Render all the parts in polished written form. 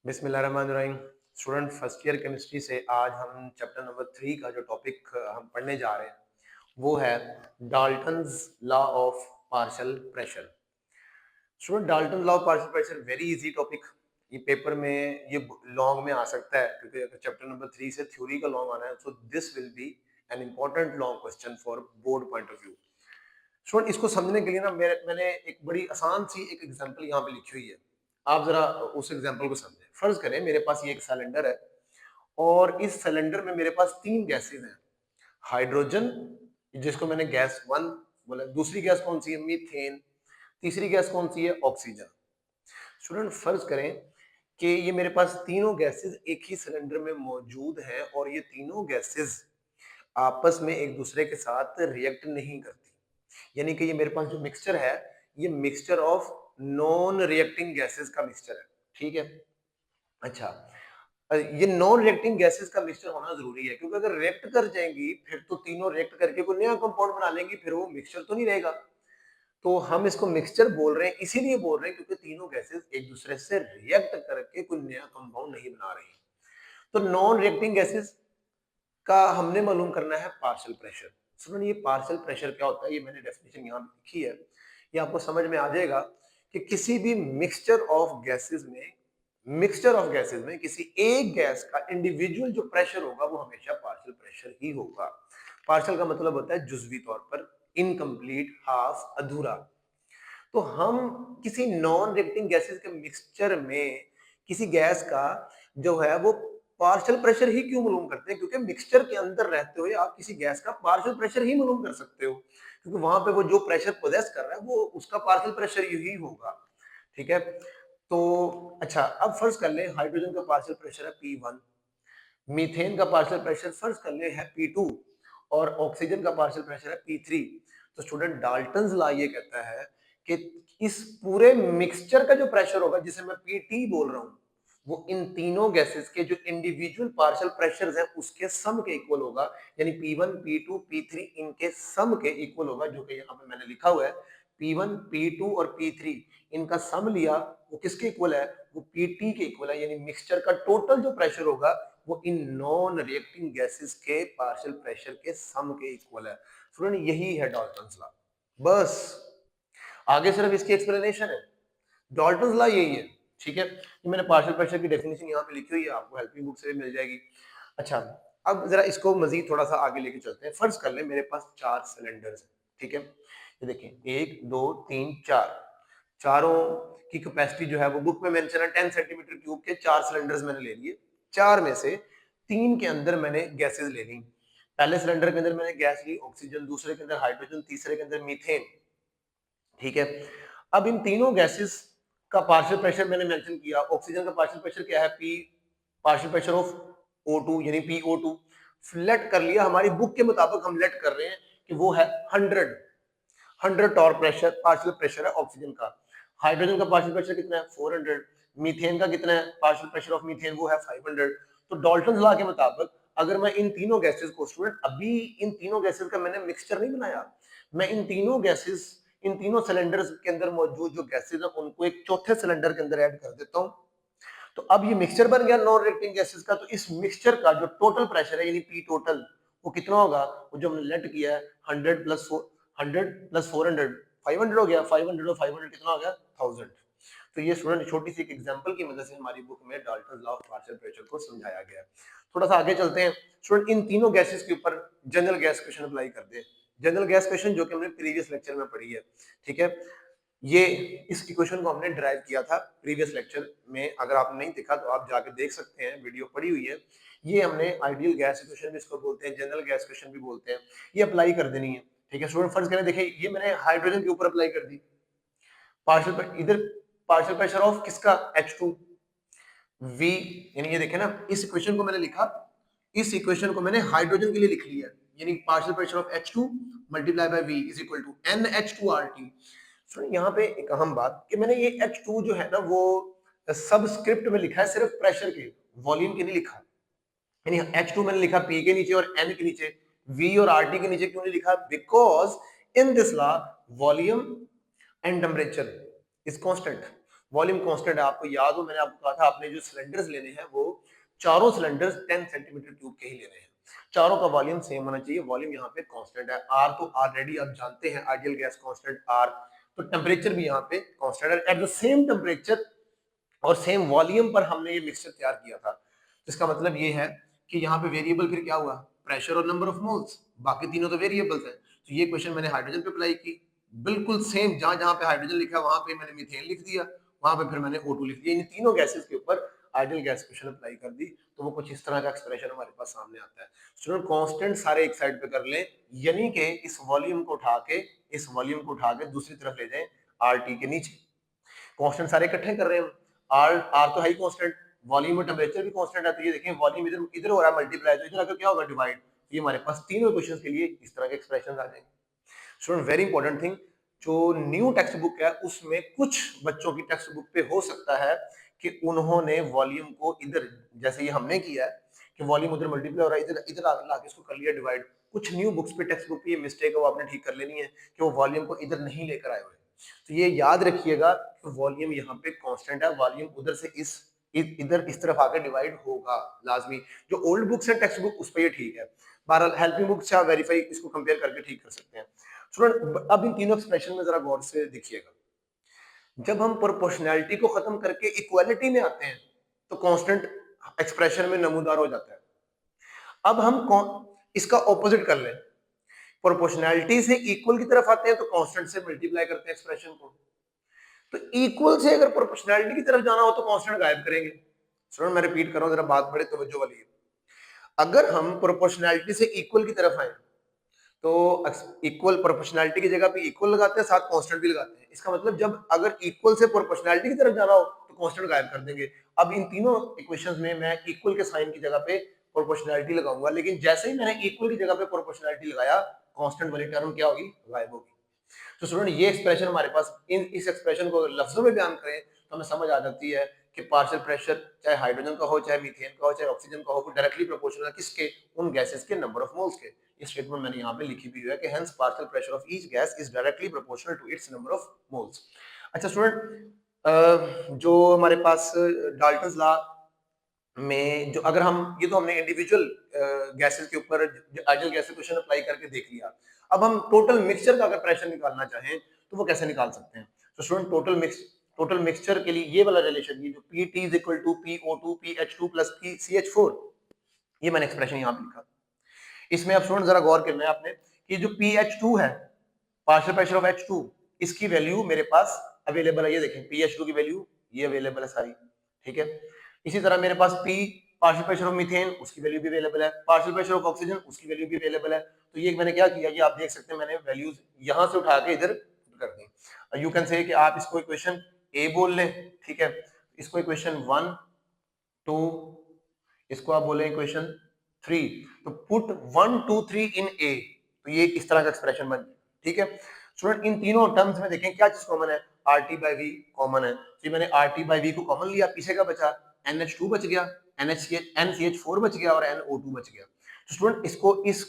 बिस्मिल्लाहिर्रहमानिर्रहीम। Student first year chemistry से आज हम चैप्टर नंबर 3 का जो टॉपिक हम पढ़ने जा रहे हैं वो है Dalton's law of partial pressure. Student, Dalton law of partial pressure very easy topic. ये पेपर में ये लॉन्ग में आ सकता है क्योंकि अगर चैप्टर नंबर 3 से थ्योरी का लॉन्ग आना है तो this will be an important long question for board point of view. Student, इसको समझने के लिए ना मैंने एक बड़ी आसान सी एक एग्जांपल यहाँ पे लिखी हुई है। आप जरा उस एग्जांपल को समझें। फर्ज करें मेरे पास ये एक सिलेंडर है और इस सिलेंडर में मेरे पास तीन गैसेज हैं। हाइड्रोजन, जिसको मैंने गैस वन बोला। दूसरी गैस कौन सी है? मीथेन। तीसरी गैस कौन सी है? ऑक्सीजन। स्टूडेंट, फर्ज करें कि ये मेरे पास तीनों गैसेज एक ही सिलेंडर में मौजूद हैं और ये तीनों गैसेज आपस में एक दूसरे के साथ रिएक्ट नहीं करती। यानी कि ये मेरे पास जो मिक्सचर है ये mixture of non reacting gases का मिक्सचर है। ठीक है। अच्छा, ये नॉन रिएक्टिंग गैसेस का मिक्सचर होना जरूरी है क्योंकि अगर रिएक्ट कर जाएंगी फिर तो तीनों रिएक्ट करके कोई नया कंपाउंड बना लेंगी, फिर वो मिक्सचर तो नहीं रहेगा। तो हम इसको मिक्सचर बोल रहे हैं, इसीलिए बोल रहे हैं क्योंकि तीनों गैसेस एक दूसरे से रिएक्ट करके कोई नया कंपाउंड नहीं बना रही। तो नॉन रिएक्टिंग गैसेस का हमने मालूम करना है पार्शियल प्रेशर। सुनो, ये पार्शियल प्रेशर क्या होता है ये मैंने डेफिनेशन यहाँ पे लिखी है। ये आपको समझ में आ जाएगा कि किसी भी मिक्सचर ऑफ गैसेस में किसी एक गैस का इंडिविजुअल जो प्रेशर होगा वो हमेशा पार्शियल प्रेशर ही होगा। पार्शियल का मतलब होता है जुजवी तौर पर, इनकम्प्लीट, हाफ, अधूरा। तो हम किसी नॉन रिएक्टिंग गैसेस के मिक्सचर में किसी गैस का जो है वो पार्शियल प्रेशर ही क्यों मालूम करते हैं? क्योंकि मिक्सचर के अंदर रहते हुए आप किसी गैस का पार्शियल प्रेशर ही मालूम कर सकते हो, क्योंकि वहां पे वो जो प्रेशर पोजेस कर रहा है वो उसका पार्शियल प्रेशर ही होगा। ठीक है। तो अच्छा, अब फर्ज कर ले हाइड्रोजन का पार्शियल प्रेशर है P1, मीथेन का पार्शियल प्रेशर फर्ज कर ले है P2 और ऑक्सीजन का पार्शियल प्रेशर है P3। तो स्टूडेंट, डाल्टन्स लॉ ये कहता है कि इस पूरे मिक्सचर का जो प्रेशर होगा जिसे मैं Pt बोल रहा हूं वो इन तीनों गैसेस के जो इंडिविजुअल पार्शियल प्रेशर्स हैं उसके सम के इक्वल होगा। यानी P1 P2 P3 इनके सम के इक्वल होगा, जो कि यहाँ पे मैंने लिखा हुआ है। P1 P2 और P3 इनका सम लिया वो किसके इक्वल है? वो Pt के इक्वल है। यानी मिक्सचर का टोटल जो प्रेशर होगा वो इन नॉन रिएक्टिंग गैसेस के पार्शियल प्रेशर के सम के इक्वल है। स्टूडेंट, यही है डाल्टन्स लॉ। बस आगे सिर्फ इसकी एक्सप्लेनेशन है। डाल्टन्स लॉ यही है। ठीक है। ये मैंने पार्शियल प्रेशर की डेफिनेशन यहाँ पे लिखी हुई है, आपको हेल्पिंग बुक से भी मिल जाएगी। अच्छा, अब जरा इसको मजीद थोड़ा सा आगे लेके चलते हैं। फर्ज कर ले मेरे पास चार सिलेंडर्स हैं। ठीक है। ये देखें, एक दो तीन चार, चारों की कैपेसिटी जो है वो बुक में मेंशन है 10 सेंटीमीटर क्यूब के। चार सिलेंडर्स मैंने ले लिए। चार में से तीन के अंदर मैंने गैसेस ले ली। पहले सिलेंडर के अंदर मैंने गैस ली ऑक्सीजन, दूसरे के अंदर हाइड्रोजन, तीसरे के अंदर मीथेन। ठीक है। अब इन तीनों गैसेस का पार्शियल प्रेशर मैंने मेंशन किया। ऑक्सीजन का पार्शियल प्रेशर क्या है? P, partial pressure of O2 यानी PO2। लेट कर लिया, हमारी बुक के मुताबिक हम लेट कर रहे हैं कि वो है 100 टॉर प्रेशर, पार्शियल प्रेशर है ऑक्सीजन का। हाइड्रोजन का पार्शियल प्रेशर कितना है? 400। मीथेन का कितना है पार्शियल प्रेशर ऑफ मीथेन? वो है 500। तो डाल्टन लॉ के मुताबिक अगर मैं इन तीनों गैसेस को, स्टूडेंट अभी इन तीनों गैसेस का मैंने मिक्सचर नहीं बनाया, मैं इन तीनों सिलेंडर्स के अंदर मौजूद जो गैसेस है उनको एक चौथे सिलेंडर के अंदर ऐड कर देता हूं। तो अब ये मिक्सचर बन गया नॉन रिएक्टिंग गैसेस का। तो इस मिक्सचर का जो टोटल प्रेशर है यानी पी टोटल वो कितना होगा? वो जो हमने लेट किया है 100 प्लस 400 500 हो गया। 500 और 500 कितना हो गया? 1000। तो ये स्टूडेंट छोटी सी एक एग्जांपल की मदद से हमारी बुक में Dalton law of partial pressure को समझाया गया है। थोड़ा सा आगे चलते हैं। स्टूडेंट, इन तीनों गैसेस के ऊपर जनरल गैस क्वेश्चन अप्लाई कर दे। जनरल गैस क्वेश्चन जो कि हमने प्रीवियस लेक्चर में पढ़ी है। ठीक है। ये इस इक्वेशन को हमने ड्राइव किया था प्रीवियस लेक्चर में। अगर आपने नहीं देखा तो आप जाके देख सकते हैं, वीडियो पड़ी हुई है। ये हमने आइडियल गैस इक्वेशन भी इसको बोलते हैं, जनरल गैस इक्वेशन भी बोलते हैं। ये अप्लाई कर देनी है। ठीक है। स्टूडेंट, फर्स्ट करें, देखिए ये मैंने हाइड्रोजन के ऊपर अप्लाई कर दी। इधर पार्शियल प्रेशर ऑफ किसका? H2 V। यानी ये देखें ना, इस इक्वेशन को मैंने लिखा, इस इक्वेशन को मैंने हाइड्रोजन के लिए लिख लिया। यानी partial pressure of H2 multiply by V is equal to NH2RT। सुनिए यहाँ पे एक अहम बात कि मैंने ये H2 जो है ना वो सबस्क्रिप्ट में लिखा है, सिर्फ प्रेशर के, वॉल्यूम के नहीं लिखा। यानी H2 मैंने लिखा P के नीचे और N के नीचे, V और RT के नीचे क्यों नहीं लिखा? Because in this law volume and temperature is constant. Volume constant है, आपको याद हो मैंने आपको कहा था आपने जो सिलेंडर्स लेने हैं वो चारों सिलेंडर्स 10 सेंटीमीटर क्यूब के ही लेने हैं, चारों का वॉल्यूम सेम होना चाहिए, वॉल्यूम यहाँ पे कांस्टेंट है। आर तो ऑलरेडी आप जानते हैं आइडियल गैस कांस्टेंट आर, तो टेम्परेचर भी यहाँ पे कांस्टेंट है। एट द सेम टेम्परेचर और सेम वॉल्यूम पर हमने ये मिक्सचर तैयार किया था, इसका मतलब ये है कि यहाँ पे वेरिएबल फिर क्या हुआ, प्रेशर और नंबर ऑफ मोल्स, बाकी तीनों तो वेरिएबल्स हैं। तो ये क्वेश्चन मैंने हाइड्रोजन पे अप्लाई की, बिल्कुल सेम, जहां जहां पे हाइड्रोजन लिखा वहां पे मैंने मीथेन लिख दिया, वहां पे फिर मैंने O2 लिख दिया, इन तीनों गैसेस के ऊपर आइडियल गैस क्वेश्चन अप्लाई कर दी, तो वो कुछ इस तरह का एक्सप्रेशन हमारे पास सामने आता है। स्टूडेंट कांस्टेंट सारे एक साइड पे कर लें, यानी कि इस वॉल्यूम को उठा के दूसरी तरफ ले जाएं RT के नीचे, कांस्टेंट सारे इकट्ठे कर रहे हैं, आर तो है ही कांस्टेंट, वॉल्यूम और टेम्परेचर भी कांस्टेंट आती है, देखें वॉल्यूम इधर इधर हो रहा है मल्टीप्लाई, तो इधर आकर क्या होगा डिवाइड, ये हमारे पास तीनों इक्वेशंस के लिए इस तरह के एक्सप्रेशंस आ जाएंगे। स्टूडेंट वेरी इंपॉर्टेंट थिंग, जो न्यू टेक्स्ट बुक है उसमें कुछ बच्चों की टेक्स्ट बुक पे हो सकता है कि उन्होंने वॉल्यूम को इधर, जैसे ये हमने किया है कि वॉल्यूम उधर मल्टीप्लाई हो रहा है, इधर इधर लाके इसको कर लिया डिवाइड, कुछ न्यू बुक्स पे टेक्स्ट बुक पे ये मिस्टेक है, वो आपने ठीक कर लेनी है कि वो वॉल्यूम को इधर नहीं लेकर आए हुए। तो ये याद रखिएगा कि वॉल्यूम यहाँ पे कांस्टेंट है, वॉल्यूम उधर से इधर इस तरफ आकर डिवाइड होगा लाजमी, जो ओल्ड बुक्स है टेक्स्ट बुक उस पर ये ठीक है, बहरहाल हेल्पिंग बुक से आप वेरीफाई इसको कंपेयर करके ठीक कर सकते हैं। स्टूडेंट अब इन तीनों एक्सप्रेशन में जरा गौर से देखिएगा, जब हम प्रोपोर्शनैलिटी को खत्म करके इक्वालिटी में आते हैं तो कांस्टेंट एक्सप्रेशन में नमूदार हो जाता है। अब हम इसका ऑपोजिट कर लें, प्रोपोर्शनैलिटी से इक्वल की तरफ आते हैं तो कांस्टेंट से मल्टीप्लाई करते हैं एक्सप्रेशन को, तो इक्वल से अगर प्रोपोर्शनैलिटी की तरफ जाना हो तो कांस्टेंट गायब करेंगे। सुनो मैं रिपीट कर रहा हूं, जरा बात बड़े तवज्जो वाली है। अगर हम प्रोपोर्शनैलिटी से इक्वल की तरफ आए तो इक्वल प्रोपोर्शनैलिटी की जगह पे इक्वल लगाते हैं, साथ कांस्टेंट भी लगाते हैं, इसका मतलब जब अगर इक्वल से प्रोपोर्शनैलिटी की तरफ जाना हो तो कांस्टेंट गायब कर देंगे। अब इन तीनों इक्वेशंस में मैं इक्वल के साइन की जगह पे प्रोपोर्शनैलिटी लगाऊंगा, लेकिन जैसे ही मैंने इक्वल की जगह पे प्रोपोर्शनैलिटी लगाया कांस्टेंट वाली टर्म क्या होगी, गायब होगी। तो स्टूडेंट ये एक्सप्रेशन हमारे पास, इस एक्सप्रेशन को अगर लफ्जों में बयान करें तो हमें समझ आ जाती है कि पार्शियल प्रेशर चाहे हाइड्रोजन का हो, चाहे मीथेन का हो, चाहे ऑक्सीजन का हो, वो डायरेक्टली प्रोपोर्शनल है किसके, उन गैसेस के नंबर ऑफ मोल्स के। ये स्टेटमेंट मैंने यहाँ पे लिखी भी है कि hence partial pressure of each gas is directly proportional to its number of moles. अच्छा स्टूडेंट, जो हमारे पास डाल्टन्स लॉ में जो अगर हम, ये तो हमने इंडिविजुअल गैसेस के ऊपर आइडियल गैस क्वेश्चन अप्लाई करके देख लिया, अब हम टोटल मिक्सचर का अगर प्रेशर निकालना चाहें तो वो कैसे निकाल सकते हैं। तो स्टूडेंट टोटल मिक्सचर के लिए ये वाला रिलेशन, ये जो PT is equal to PO2 PH2 plus CH4, ये मैंने एक्सप्रेशन यहाँ पे लिखा। इसमें अब स्टूडेंट जरा गौर करना है आपने कि जो PH2 है, पार्शियल प्रेशर ऑफ H2, इसकी वैल्यू मेरे पास अवेलेबल है, ये देखें PH2 की वैल्यू ये अवेलेबल है सारी, ठीक है। इसी तरह मेरे पास P partial pressure of methane, उसकी वैल्यू भी अवेलेबल है, पार्शियल प्रेशर ऑफ ऑक्सीजन, उसकी वैल्यू भी अवेलेबल है। तो ये मैंने क्या किया, ये आप देख सकते हैं मैंने वैल्यूज यहां से उठा के इधर कर दी। यू कैन से कि आप इसको इक्वेशन A बोल लें, ठीक है, इसको इक्वेशन 1 2, इसको आप बोले इक्वेशन 3, तो पुट 1 2 3 इन A, तो ये इस तरह का एक्सप्रेशन बन जाए, ठीक है। स्टूडेंट इन तीनों टर्म्स में देखें क्या चीज कॉमन है, RT/V कॉमन है, तो मैंने RT/V को कॉमन लिया, पीछे का बचा NH2 बच गया, NCH4 बच गया और NO2 बच गया। तो स्टूडेंट इसको इस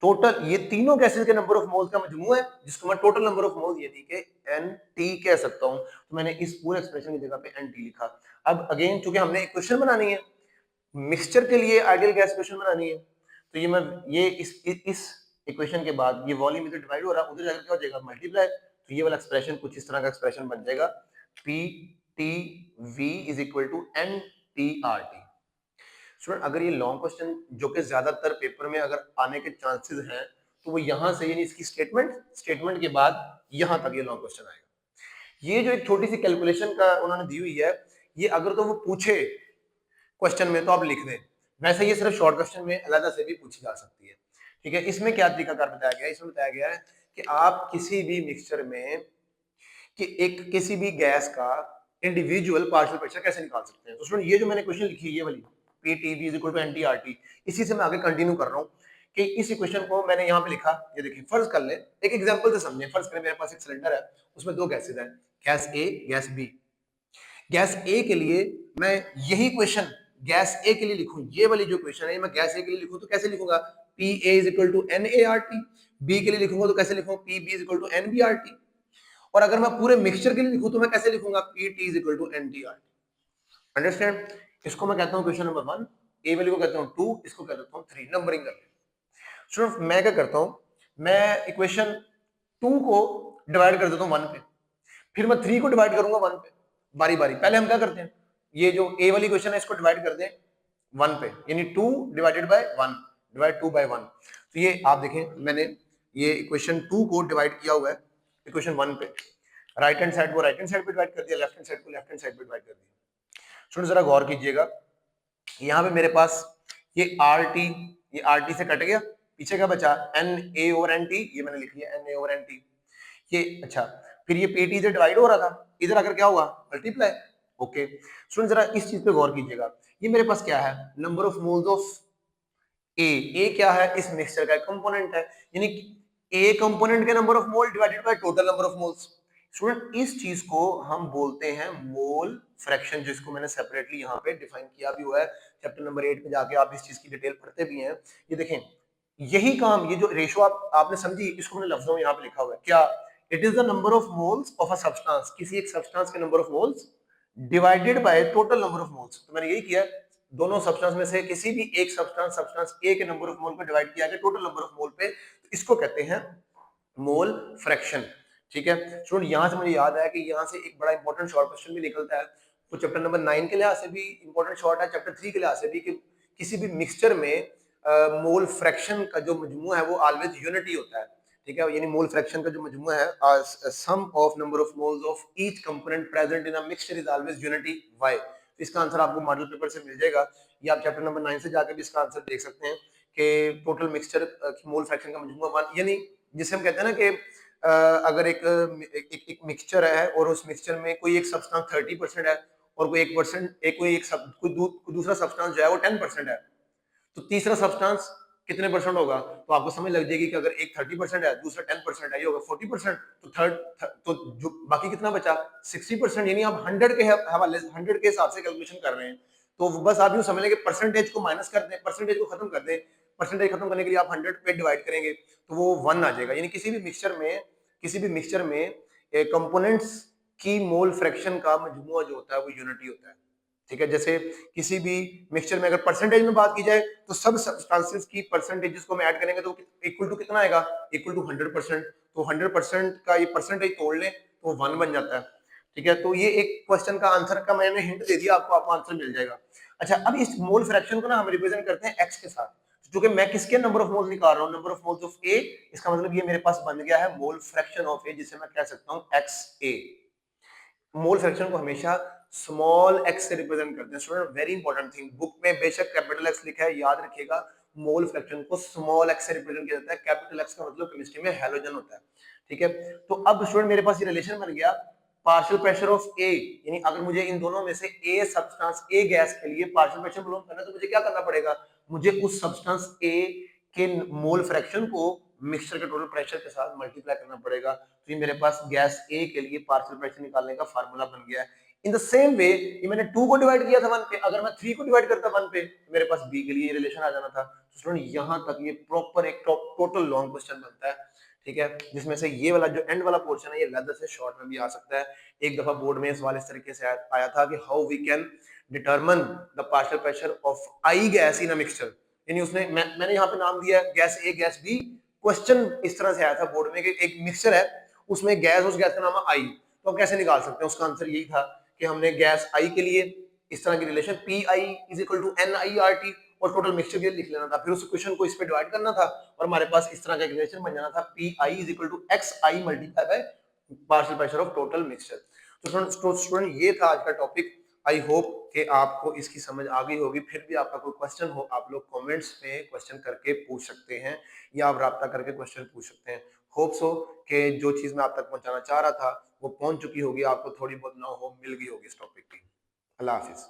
टोटल ये तीनों गैसेस के नंबर ऑफ मोल्स का मजमू है, जिसको मैं टोटल नंबर ऑफ मोल्स यानी कि NT कह सकता हूं, तो मैंने इस पूरे एक्सप्रेशन की जगह पे NT लिखा। अब अगेन चूंकि हमने इक्वेशन बनानी है, मिक्सचर के लिए आइडियल गैस इक्वेशन बनानी है, तो ये मैं ये इस इक्वेशन के बाद ये वॉल्यूम इधर डिवाइड हो रहा है, उधर जाकर क्या हो जाएगा मल्टीप्लाई, तो ये वाला एक्सप्रेशन कुछ इस तरह का एक्सप्रेशन बन जाएगा, PTV is equal to NTRT। Student अगर ये लॉन्ग क्वेश्चन जो कि ज्यादातर पेपर में अगर आने के चांसेस हैं, तो वो यहां से यानी इसकी स्टेटमेंट के बाद यहां तक ये लॉन्ग क्वेश्चन आएगा। ये जो एक छोटी सी कैलकुलेशन का उन्होंने दी हुई है, ये अगर तो वो पूछे क्वेश्चन में तो आप लिख दें, वैसे ये सिर्फ शॉर्ट क्वेश्चन में अलग से भी पूछी जा सकती है, ठीक है। इसमें क्या तरीकाकार बताया गया है, इसमें बताया गया है कि आप किसी भी मिक्सचर में कि एक किसी भी गैस का इंडिविजुअल पार्शियल प्रेशर कैसे निकाल सकते हैं। तो स्टूडेंट ये जो मैंने क्वेश्चन लिखी है ये वाली PTV is equal to NTRT, इसी से मैं आगे कंटिन्यू कर रहा हूँ कि इस इक्वेशन को मैंने यहाँ पे लिखा, ये देखिए फर्ज कर ले एक एग्जांपल से समझें। फर्ज करें मेरे पास एक सिलेंडर है, उसमें दो गैसेज हैं, gas A gas B। Gas A के लिए मैं यही क्वेश्चन गैस A के लिए लिखूं, ये वाली जो क्वेश्चन है मैं गैस A के लिए लिखूं तो कैसे लिखूंगा, PA is equal to NART। B के लिए लिखूंगा तो कैसे लिखूं, PB is equal to NBRT। और अगर मैं पूरे मिक्सचर के लिए लिखूं तो मैं कैसे लिखूंगा, Pt is equal to NTRT। Understand? इसको मैं कहता हूं क्वेश्चन नंबर 1, ए वैल्यू को कहता हूं 2, इसको कह देता हूं 3, नंबरिंग कर लेते। स्टूडेंट मैं क्या करता हूं, मैं इक्वेशन 2 को डिवाइड कर देता हूं 1 पे, फिर मैं 3 को डिवाइड करूंगा 1 पे, बारी बारी। पहले हम क्या करते हैं, ये जो ए वाली क्वेश्चन है इसको डिवाइड कर दें 1 पे, यानी 2 डिवाइडेड बाय 1, डिवाइड 2 बाय 1। तो ये आप देखें मैंने ये इक्वेशन 2 को डिवाइड किया हुआ है इक्वेशन 1 पे, राइट हैंड साइड को राइट हैंड साइड पे डिवाइड कर दिया, लेफ्ट हैंड साइड को लेफ्ट हैंड साइड पे डिवाइड कर दिया। स्टूडेंट जरा गौर कीजिएगा, यहाँ पे मेरे पास ये आर टी से कट गया, पीछे क्या बचा, N A over N T, ये मैंने लिख लिया N A over N T. ये अच्छा, फिर ये पी टी से डिवाइड हो रहा था, इधर आकर क्या हुआ, मल्टीप्लाई। ओके स्टूडेंट जरा इस चीज पे गौर कीजिएगा, ये मेरे पास क्या है, नंबर ऑफ मोल्स ऑफ ए क्या है, इस मिक्सचर का कंपोनेंट है, यानी ए कंपोनेंट के number of mole divided by total number of moles. Student इस चीज को हम बोलते हैं मोल फ्रैक्शन, जिसको मैंने सेपरेटली यहाँ पे डिफाइन किया भी हुआ है, चैप्टर नंबर 8 में जाके आप इस चीज की डिटेल पढ़ते भी हैं। ये देखें, यही काम, ये जो रेशो आपने समझी, इसको मैंने लफ्जों में यहाँ पे लिखा हुआ है क्या, it is the number of moles of a substance, किसी एक सब्सटेंस के number of moles divided by total number of moles. तो मैंने यही किया, दोनों सब्सटेंस में से किसी भी एक सब्सटेंस ए के नंबर ऑफ मोल पे डिवाइड किया गया टोटल नंबर ऑफ मोल पे, तो इसको कहते हैं मोल फ्रैक्शन। ठीक है स्टूडेंट, यहां से मुझे याद आया कि यहां से एक बड़ा इंपॉर्टेंट शॉर्ट क्वेश्चन भी निकलता है, तो चैप्टर नंबर 9 के लिहाज से भी इंपॉर्टेंट शॉर्ट है, चैप्टर 3 के लिहाज से भी, कि किसी भी मिक्सचर में मोल फ्रैक्शन का जो मजमू है वो ऑलवेज यूनिटी होता है। ठीक है, यानी मोल फ्रैक्शन का जो मजमू है, sum of number of moles of each component present in a mixture is always unity. Why? इसका आंसर आपको मॉडल पेपर से मिल जाएगा, या आप चैप्टर नंबर 9 से जाकर भी इसका आंसर देख सकते हैं कि टोटल मिक्सचर की मोल फ्रैक्शन का मजमू, यानी जिसे हम कहते हैं ना कि अगर एक मिक्सचर है और उस मिक्सचर में कोई एक सब्सटेंस 30% है और कोई एक परसेंट कोई दूसरा सब्सटेंस जो है वो 10% है, तो तीसरा सब्सटेंस कितने परसेंट होगा, तो आपको समझ लग जाएगी कि अगर एक 30% है दूसरा 10% है, ये होगा 40%, तो तो जो बाकी कितना बचा 60%, यानी आप 100 के हवाले 100 के हिसाब से कैलकुलेशन कर रहे हैं। तो बस आप यूं समझ लें कि परसेंटेज को माइनस कर दें, परसेंटेज को खत्म कर दें, परसेंटेज खत्म करने के लिए आप 100 पे डिवाइड करेंगे तो वो 1 आ जाएगा। यानी किसी भी मिक्सचर में कंपोनेंट्स की मोल फ्रैक्शन का मजमूआ जो होता है वो यूनिटी होता है। ठीक है, जैसे किसी भी मिक्सचर में अगर परसेंटेज में बात की जाए तो सब सब्सटेंसेस की परसेंटेजेस को हम ऐड करेंगे तो इक्वल टू कितना आएगा, इक्वल टू 100%। तो 100% का ये परसेंटेज तोड़ लें तो 1 बन जाता है। ठीक है, तो ये एक क्वेश्चन का आंसर का मैंने हिंट दे दिया आपको, आपको आंसर मिल जाएगा। अच्छा, अब इस मोल फ्रैक्शन को ना हम रिप्रेजेंट करते हैं एक्स के साथ, क्योंकि मैं किसके नंबर ऑफ मोल्स निकाल रहा हूँ, नंबर ऑफ मोल्स ऑफ ए, इसका मतलब ये मेरे पास बन गया है मोल फ्रैक्शन ऑफ ए, जिसे मैं कह सकता हूँ एक्स ए। मोल फ्रैक्शन को हमेशा स्मॉल एक्स से रिप्रेजेंट करते हैं। Student very important thing, book में बेशक कैपिटल एक्स लिखा है, याद रखिएगा मोल फ्रैक्शन को स्मॉल एक्स से रिप्रेजेंट किया जाता है। कैपिटल एक्स का मतलब केमिस्ट्री में हैलोजन होता है। ठीक है, तो अब स्टूडेंट मेरे पास ये रिलेशन बन गया, पार्शियल प्रेशर ऑफ ए, यानी अगर मुझे इन दोनों में से ए सब्सटेंस ए गैस के लिए पार्शियल प्रेशर मालूम करना है तो मुझे क्या करना पड़ेगा, मुझे उस सब्सटेंस ए के मोल फ्रैक्शन को मिक्सचर के टोटल प्रेशर के साथ मल्टीप्लाई करना पड़ेगा। तो ये मेरे पास गैस ए के लिए पार्शियल प्रेशर निकालने का फार्मूला बन गया है। इन द सेम वे, ये मैंने 2 को डिवाइड किया था 1 पे, अगर मैं 3 को डिवाइड करता 1 पे तो मेरे पास बी के लिए रिलेशन आ जाना था। तो स्टूडेंट यहां तक ये प्रॉपर एक टोटल लॉन्ग क्वेश्चन बनता है। ठीक है, जिसमें से ये वाला जो एंड वाला पोर्शन है ये लेदर से शॉर्ट में भी आ सकता है। एक दफा बोर्ड में सवाल इस तरीके से आया था कि how we can determine the partial pressure of I gas in a mixture, यानी उसने मैंने यहाँ पे नाम दिया gas A gas B. Question इस तरह से आया था बोर्ड में कि एक मिक्सचर है उसमें गैस, उस गैस का नाम है आई, तो हम कैसे निकाल सकते हैं, उसका आंसर यही था कि हमने गैस आई के लिए इस तरह की relation P I is equal to N I R T और टोटल मिक्सचर के लिए लिख लेना था, फिर उस क्वेश्चन को इस पे डिवाइड करना था और हमारे पास इस तरह का रिलेशन बन जाना था P I is equal to X I multiply by partial pressure of total mixture. तो स्टूडेंट ये था आज का टॉपिक। आई होप कि आपको इसकी समझ आ गई होगी। फिर भी आपका कोई क्वेश्चन हो आप लोग कमेंट्स में क्वेश्चन करके पूछ सकते हैं या आप राब्ता करके क्वेश्चन पूछ सकते हैं। होप सो कि जो चीज मैं आप तक पहुंचाना चाह रहा था वो पहुंच चुकी होगी, आपको थोड़ी बहुत ना हो मिल गई होगी इस टॉपिक की। अल्लाह हाफिज।